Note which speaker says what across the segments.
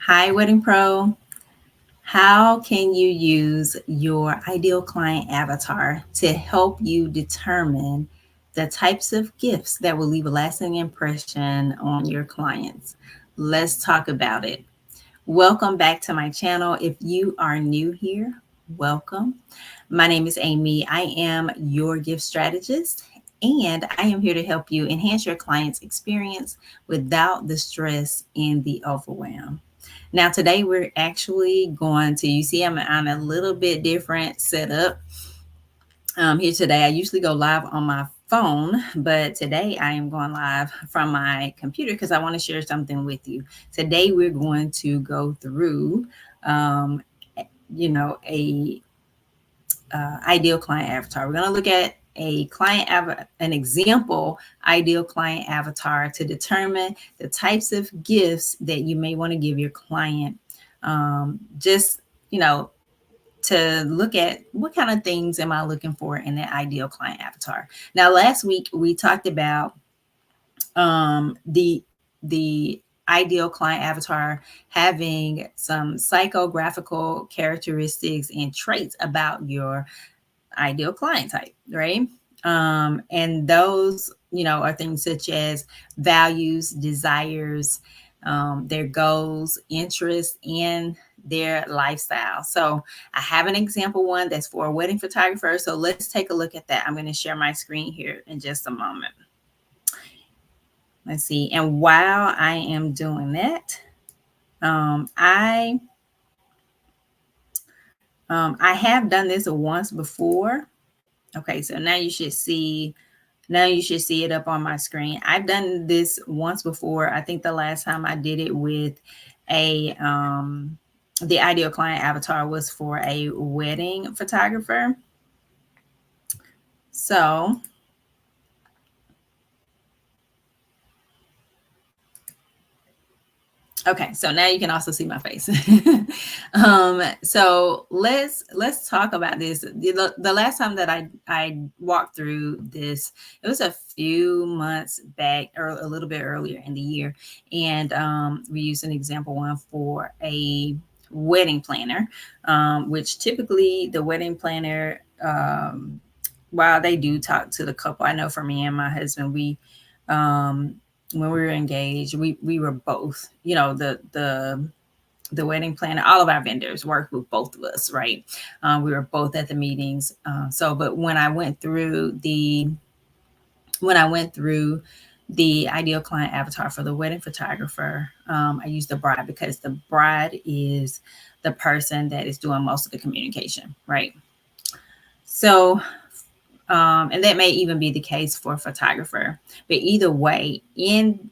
Speaker 1: Hi, Wedding Pro. How can you use your ideal client avatar to help you determine the types of gifts that will leave a lasting impression on your clients? Let's talk about it. Welcome back to my channel. If you are new here, welcome. My name is Amy. I am your gift strategist, and I am here to help you enhance your client's experience without the stress and the overwhelm. Now, today we're actually going to, you see, I'm a little bit different setup here today. I usually go live on my phone, but today I am going live from my computer because I want to share something with you. Today we're going to go through, um, a ideal client avatar. We're going to look at an example ideal client avatar to determine the types of gifts that you may want to give your client. Just you know, to look at what kind of things am I looking for in that ideal client avatar. Now, last week we talked about the ideal client avatar having some psychographical characteristics and traits about your ideal client type, right? And those, are things such as values, desires, their goals, interests, and their lifestyle. So I have an example one that's for a wedding photographer. So let's take a look at that. I'm going to share my screen here in just a moment. Let's see. And while I am doing that, I have done this once before. Okay, so now you should see it up on my screen. I've done this once before. I think the last time I did it with the ideal client avatar was for a wedding photographer. So okay, so now you can also see my face. So let's talk about this. The last time that I walked through this, it was a few months back, or a little bit earlier in the year, and we used an example one for a wedding planner, which typically the wedding planner, while they do talk to the couple, I know for me and my husband, we when we were engaged, we were both, the wedding planner, all of our vendors worked with both of us, right? We were both at the meetings. But when I went through the ideal client avatar for the wedding photographer, I used the bride because the bride is the person that is doing most of the communication, right? So and that may even be the case for a photographer. But either way, in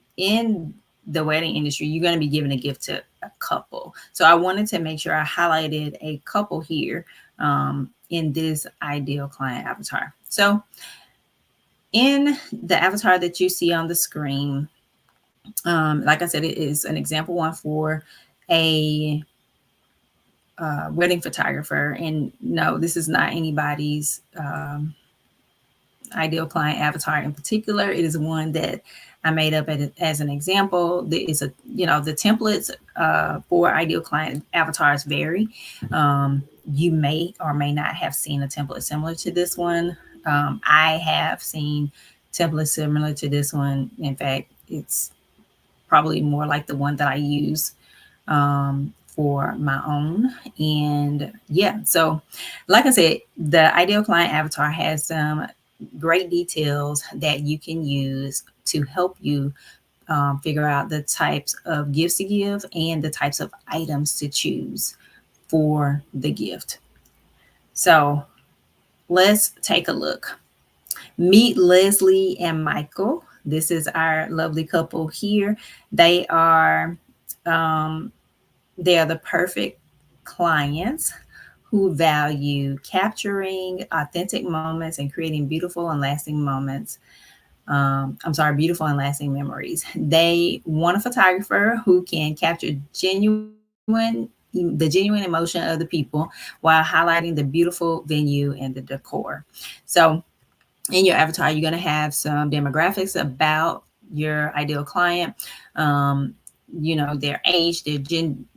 Speaker 1: the wedding industry, you're going to be giving a gift to a couple. So I wanted to make sure I highlighted a couple here in this ideal client avatar. So in the avatar that you see on the screen, like I said, it is an example one for a wedding photographer. And no, this is not anybody's ideal client avatar in particular. It is one that I made up as an example. It's the templates for ideal client avatars vary. You may or may not have seen a template similar to this one. I have seen templates similar to this one. In fact, it's probably more like the one that I use for my own. And yeah, so like I said, the ideal client avatar has some great details that you can use to help you figure out the types of gifts to give and the types of items to choose for the gift. So let's take a look. Meet Leslie and Michael. This is our lovely couple here. They are the perfect clients who value capturing authentic moments and creating beautiful and lasting moments. Beautiful and lasting memories. They want a photographer who can capture the genuine emotion of the people while highlighting the beautiful venue and the decor. So in your avatar, you're going to have some demographics about your ideal client. their age, their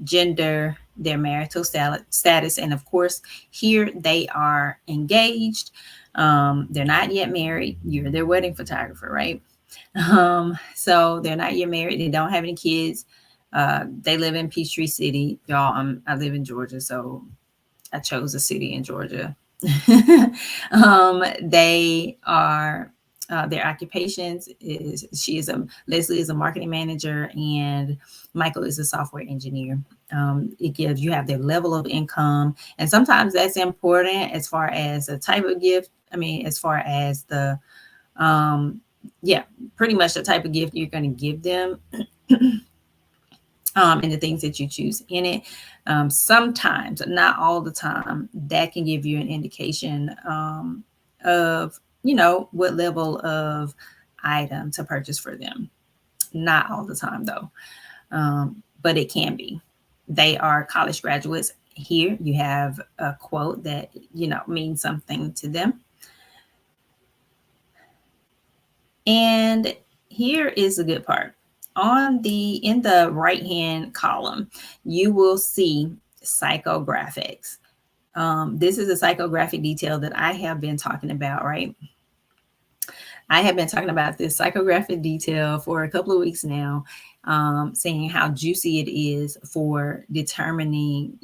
Speaker 1: gender, their marital status, and of course, here they are engaged. They're not yet married. You're their wedding photographer, right? So they're not yet married. They don't have any kids. They live in Peachtree City, y'all. I live in Georgia, so I chose a city in Georgia. They are their occupations is Leslie is a marketing manager and Michael is a software engineer. It gives you have their level of income, and sometimes that's important as far as the type of gift. I mean, as far as the yeah, pretty much the type of gift you're going to give them. And the things that you choose in it. Sometimes, not all the time, that can give you an indication of, what level of item to purchase for them. Not all the time, though, but it can be. They are college graduates. Here you have a quote that, means something to them. And here is the good part. In the right hand column, you will see psychographics. This is a psychographic detail that I have been talking about, right? I have been talking about this psychographic detail for a couple of weeks now, saying how juicy it is for determining,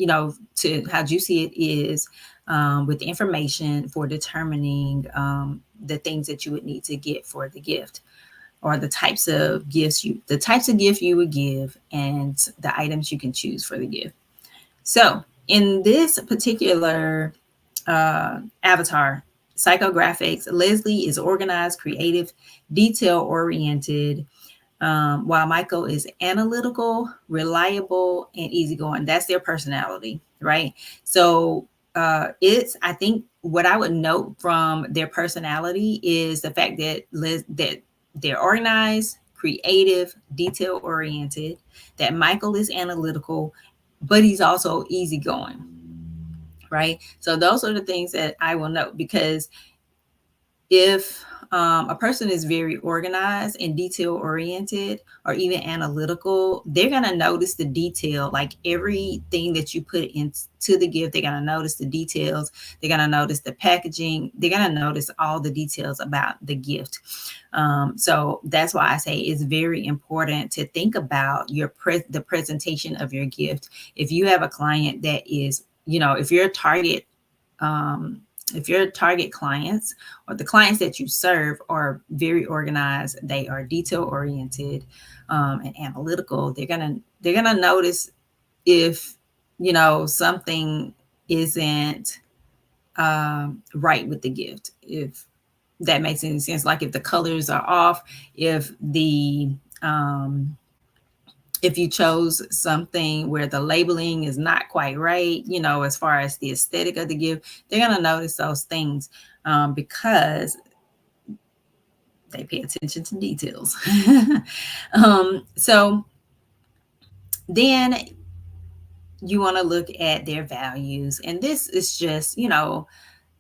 Speaker 1: to how juicy it is with information for determining the things that you would need to get for the gift, or the types of gift you would give, and the items you can choose for the gift. So in this particular avatar, psychographics, Leslie is organized, creative, detail oriented, while Michael is analytical, reliable, and easygoing. That's their personality, right? So I think what I would note from their personality is the fact that that they're organized, creative, detail oriented, that Michael is analytical, but he's also easygoing, right? So those are the things that I will note, because if a person is very organized and detail oriented or even analytical, they're going to notice the detail, like everything that you put into the gift. They're going to notice the details. They're going to notice the packaging. They're going to notice all the details about the gift. So that's why I say it's very important to think about the presentation of your gift. If you have a client that is, if you're a target, if your target clients or the clients that you serve are very organized, they are detail oriented and analytical, they're gonna notice if something isn't right with the gift. If that makes any sense, like if the colors are off, if the if you chose something where the labeling is not quite right, as far as the aesthetic of the gift, they're going to notice those things because they pay attention to details. So then you want to look at their values. And this is just,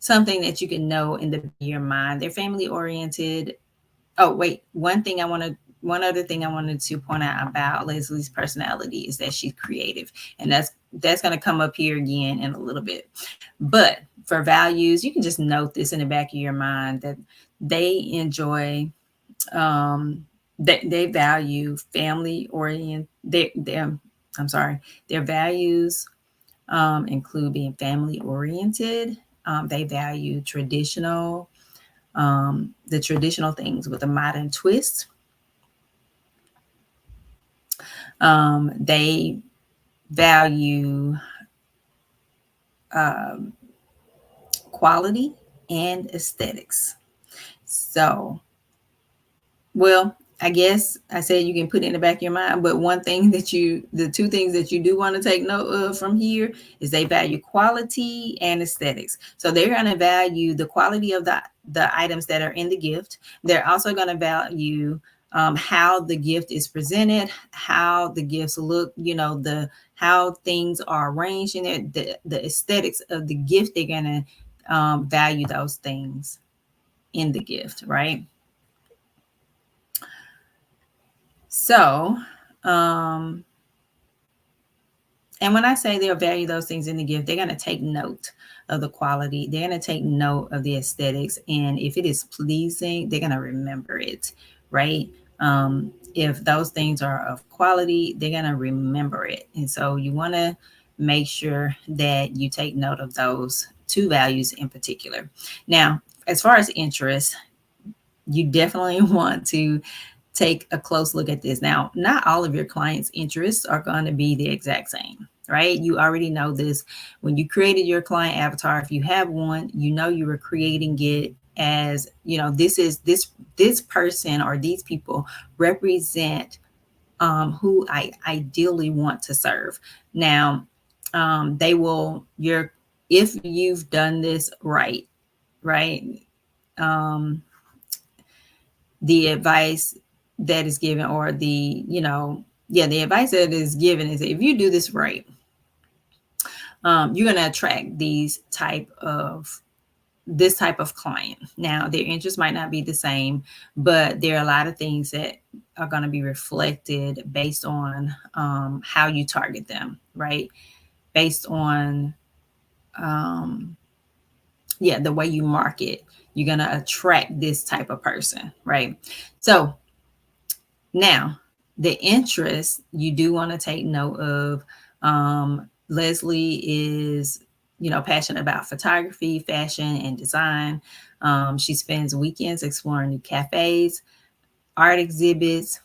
Speaker 1: something that you can know in the back of your mind. They're family oriented. Oh, wait, one other thing I wanted to point out about Leslie's personality is that she's creative, and that's going to come up here again in a little bit. But for values, you can just note this in the back of your mind that they enjoy, they value family oriented. Their values include being family oriented. They value the traditional things with a modern twist. They value quality and aesthetics. So, well, I guess I said you can put it in the back of your mind, but the two things that you do want to take note of from here is they value quality and aesthetics. So they're going to value the quality of the items that are in the gift. They're also going to value how the gift is presented, how the gifts look, how things are arranged in it, the aesthetics of the gift. They're going to value those things in the gift, right? So Um, and when I say they'll value those things in the gift, they're going to take note of the quality. They're going to take note of the aesthetics. And if it is pleasing, they're going to remember it, right? If those things are of quality, they're going to remember it. And so you want to make sure that you take note of those two values in particular. Now, as far as interest, you definitely want to take a close look at this. Now, not all of your clients' interests are going to be the exact same, right? You already know this. When you created your client avatar, if you have one, you know you were creating it as, this person or these people represent who I ideally want to serve. Now, they will, if you've done this right? Um, the advice that is given, or the advice that is given is that if you do this right, you're going to attract this type of client. Now, their interests might not be the same, but there are a lot of things that are going to be reflected based on how you target them, right? Based on the way you market, you're going to attract this type of person, right? So now, the interest you do want to take note of. Leslie is, passionate about photography, fashion, and design. She spends weekends exploring new cafes, art exhibits.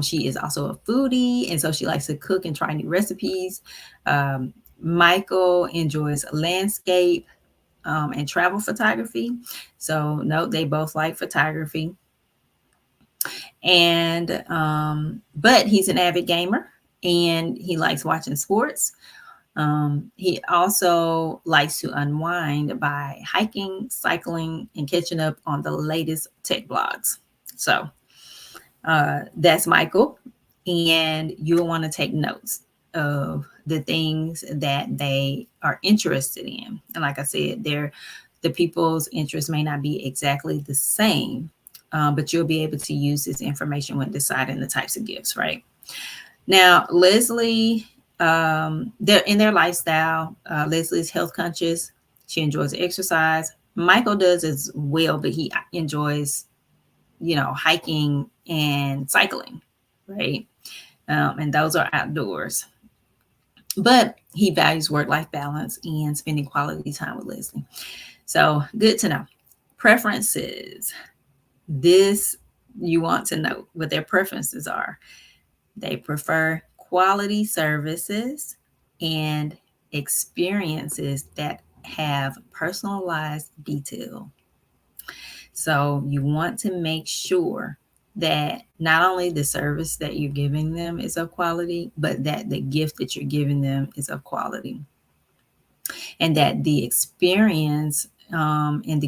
Speaker 1: She is also a foodie, and so she likes to cook and try new recipes. Michael enjoys landscape and travel photography. So, note they both like photography. And but he's an avid gamer, and he likes watching sports. He also likes to unwind by hiking, cycling, and catching up on the latest tech blogs. So that's Michael, and you'll want to take notes of the things that they are interested in. And like I said, the people's interests may not be exactly the same, but you'll be able to use this information when deciding the types of gifts, right? Now, Leslie, they're in their lifestyle. Leslie's health conscious. She enjoys exercise. Michael does as well, but he enjoys, hiking and cycling, right? And those are outdoors. But he values work-life balance and spending quality time with Leslie. So good to know. Preferences. This, you want to know what their preferences are. They prefer quality services and experiences that have personalized detail. So you want to make sure that not only the service that you're giving them is of quality, but that the gift that you're giving them is of quality. And that the experience in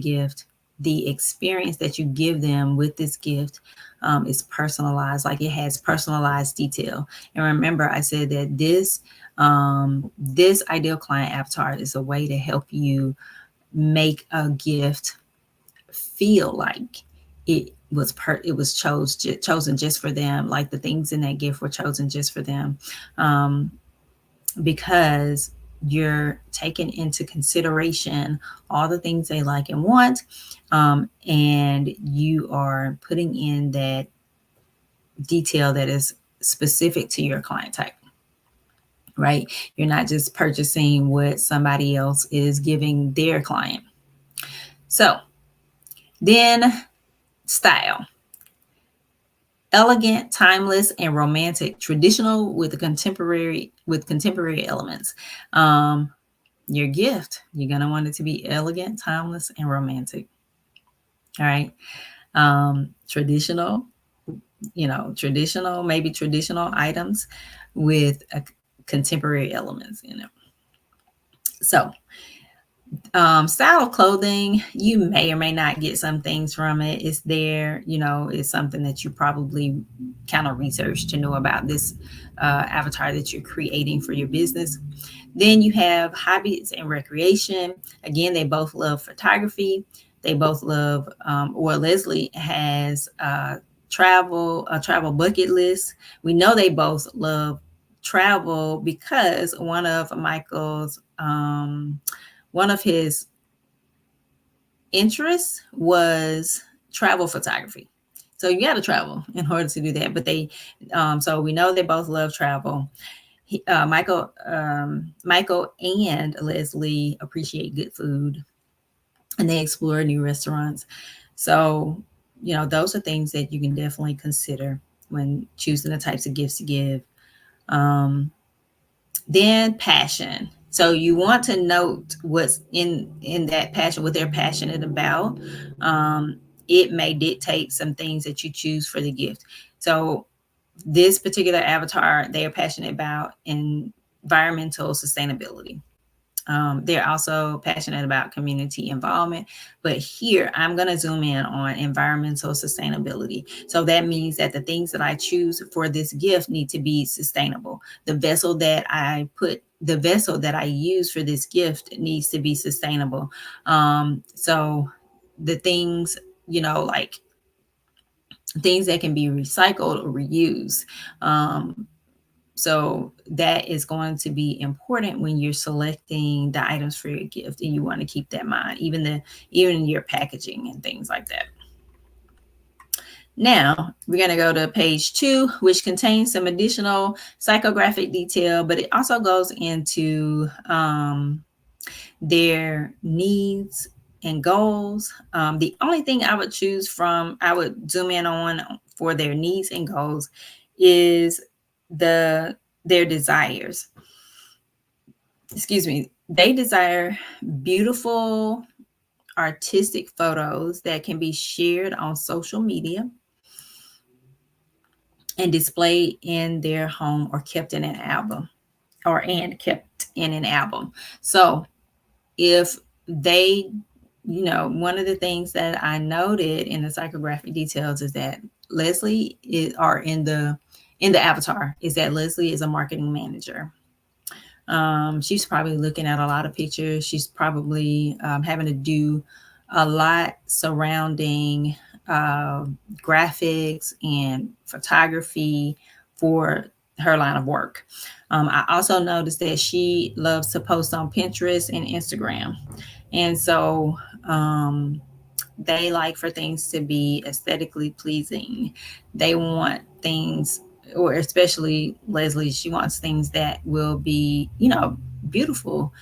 Speaker 1: the experience that you give them with this gift is personalized, like it has personalized detail. And remember, I said that this ideal client avatar is a way to help you make a gift feel like it was chosen just for them, like the things in that gift were chosen just for them, because you're taking into consideration all the things they like and want, and you are putting in that detail that is specific to your client type, right? You're not just purchasing what somebody else is giving their client. So then, style. Elegant, timeless, and romantic, traditional with contemporary elements. Your gift, you're gonna want it to be elegant, timeless, and romantic. All right. Traditional, maybe traditional items with contemporary elements in it. So style of clothing, you may or may not get some things from it. It's there, it's something that you probably kind of researched to know about this avatar that you're creating for your business. Then you have hobbies and recreation. Again, they both love photography. They both love, or Leslie has a travel bucket list. We know they both love travel because one of his interests was travel photography. So you got to travel in order to do that. But so we know they both love travel. Michael and Leslie appreciate good food, and they explore new restaurants. So, those are things that you can definitely consider when choosing the types of gifts to give. Um, then passion. So you want to note what's in that passion, what they're passionate about. Um, it may dictate some things that you choose for the gift. So this particular avatar, they are passionate about environmental sustainability. They're also passionate about community involvement. But here, I'm going to zoom in on environmental sustainability. So that means that the things that I choose for this gift need to be sustainable. The vessel that I use for this gift needs to be sustainable. So the things, like things that can be recycled or reused. So that is going to be important when you're selecting the items for your gift, and you want to keep that in mind, even your packaging and things like that. Now we're going to go to page 2, which contains some additional psychographic detail, but it also goes into their needs and goals. The only thing I would zoom in on for their needs and goals is their desires. Excuse me. They desire beautiful artistic photos that can be shared on social media and displayed in their home or kept in an album kept in an album. So if they, one of the things that I noted in the psychographic details is that Leslie is, or in the avatar, is that Leslie is a marketing manager. She's probably looking at a lot of pictures. She's probably having to do a lot surrounding graphics and photography for her line of work. I also noticed that she loves to post on Pinterest and Instagram. And so they like for things to be aesthetically pleasing. They want things, or especially Leslie, she wants things that will be, beautiful.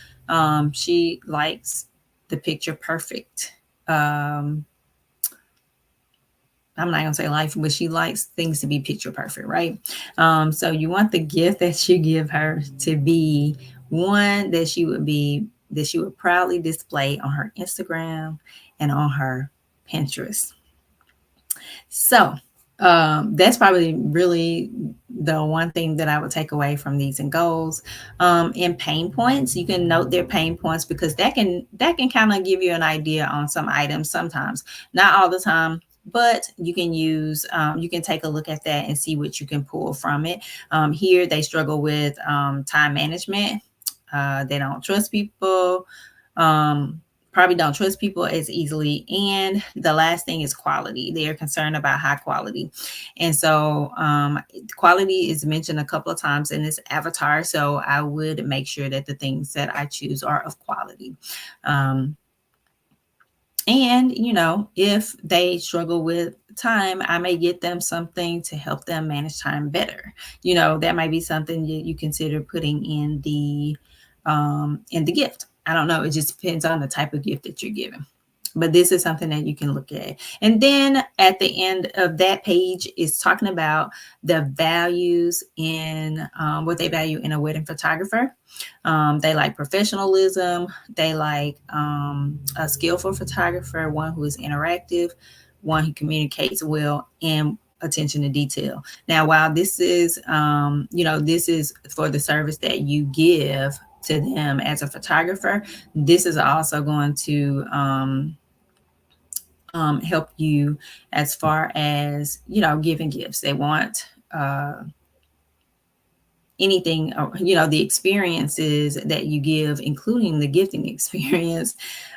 Speaker 1: She likes the picture perfect. I'm not gonna say life, but she likes things to be picture perfect, right? So you want the gift that you give her to be one that she would proudly display on her Instagram and on her Pinterest. So that's probably really the one thing that I would take away from these and goals. And pain points, you can note their pain points, because that can kind of give you an idea on some items sometimes, not all the time. But you can take a look at that and see what you can pull from it. Here, they struggle with time management. They don't trust people. Probably don't trust people as easily. And the last thing is quality. They are concerned about high quality. And so quality is mentioned a couple of times in this avatar. So I would make sure that the things that I choose are of quality. And, if they struggle with time, I may get them something to help them manage time better. That might be something that you consider putting in the gift. I don't know. It just depends on the type of gift that you're giving. But this is something that you can look at. And then at the end of that page is talking about the values in what they value in a wedding photographer. They like professionalism. They like a skillful photographer, one who is interactive, one who communicates well, and attention to detail. Now, while this is, this is for the service that you give to them as a photographer, this is also going to help you as far as, giving gifts. They want anything, you know, the experiences that you give, including the gifting experience,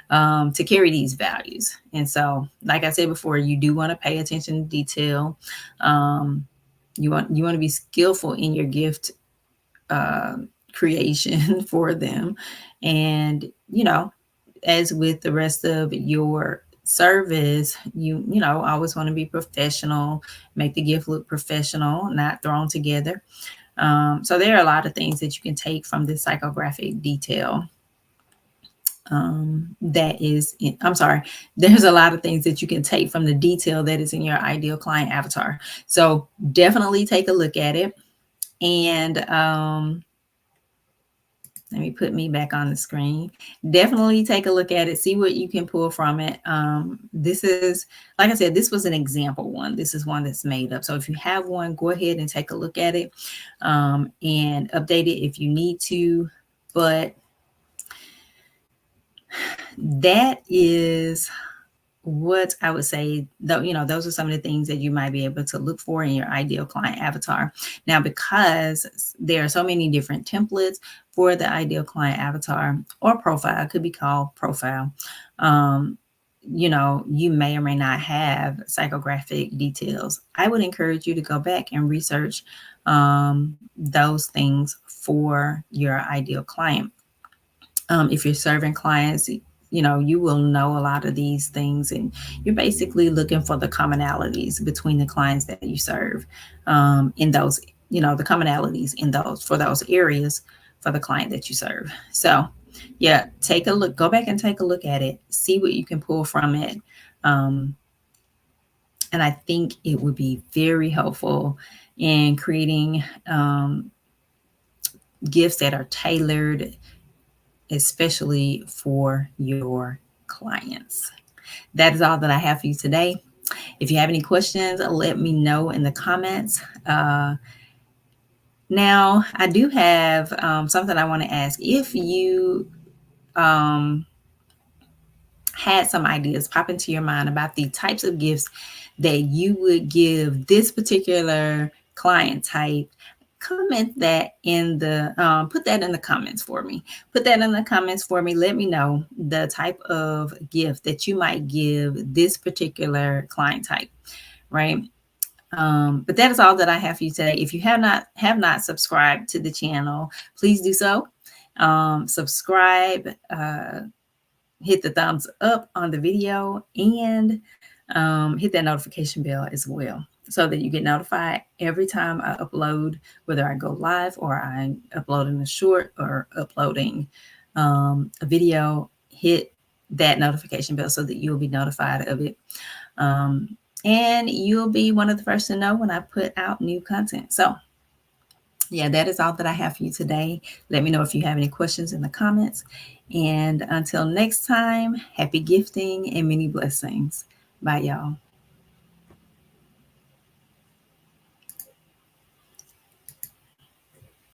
Speaker 1: to carry these values. And so, like I said before, you do want to pay attention to detail. Um, you want to be skillful in your gift uh, creation for them, and you know, as with the rest of your service, you know, always want to be professional, make the gift look professional, not thrown together. So there are a lot of things that you can take from this psychographic detail. That is, I'm sorry, there's a lot of things that you can take from the detail that is in your ideal client avatar. So definitely take a look at it. And let me put me back on the screen. Definitely take a look at it, see what you can pull from it. This is, like I said, this was an example one. This is one that's made up. So if you have one, go ahead and take a look at it, and update it if you need to. But that is what I would say, though, you know, those are some of the things that you might be able to look for in your ideal client avatar. Now, because there are so many different templates for the ideal client avatar or profile, it could be called profile. You know, you may or may not have psychographic details. I would encourage you to go back and research those things for your ideal client. If you're serving clients, you know, you will know a lot of these things, and you're basically looking for the commonalities between the clients that you serve, in those, you know, the commonalities in those, for those areas for the client that you serve. So yeah, take a look, go back and take a look at it, see what you can pull from it. And I think it would be very helpful in creating gifts that are tailored especially for your clients. That is all that I have for you today. If you have any questions, let me know in the comments. Now, I do have something I want to ask. If you had some ideas pop into your mind about the types of gifts that you would give this particular client type, comment that in the put that in the comments for me. Put that in the comments for me. Let me know the type of gift that you might give this particular client type, right? But that is all that I have for you today. If you have not subscribed to the channel, please do so. Subscribe, hit the thumbs up on the video, and hit that notification bell as well, so that you get notified every time I upload, whether I go live or I'm uploading a short or uploading a video. Hit that notification bell so that you'll be notified of it. And you'll be one of the first to know when I put out new content. So yeah, that is all that I have for you today. Let me know if you have any questions in the comments. And until next time, happy gifting and many blessings. Bye, y'all.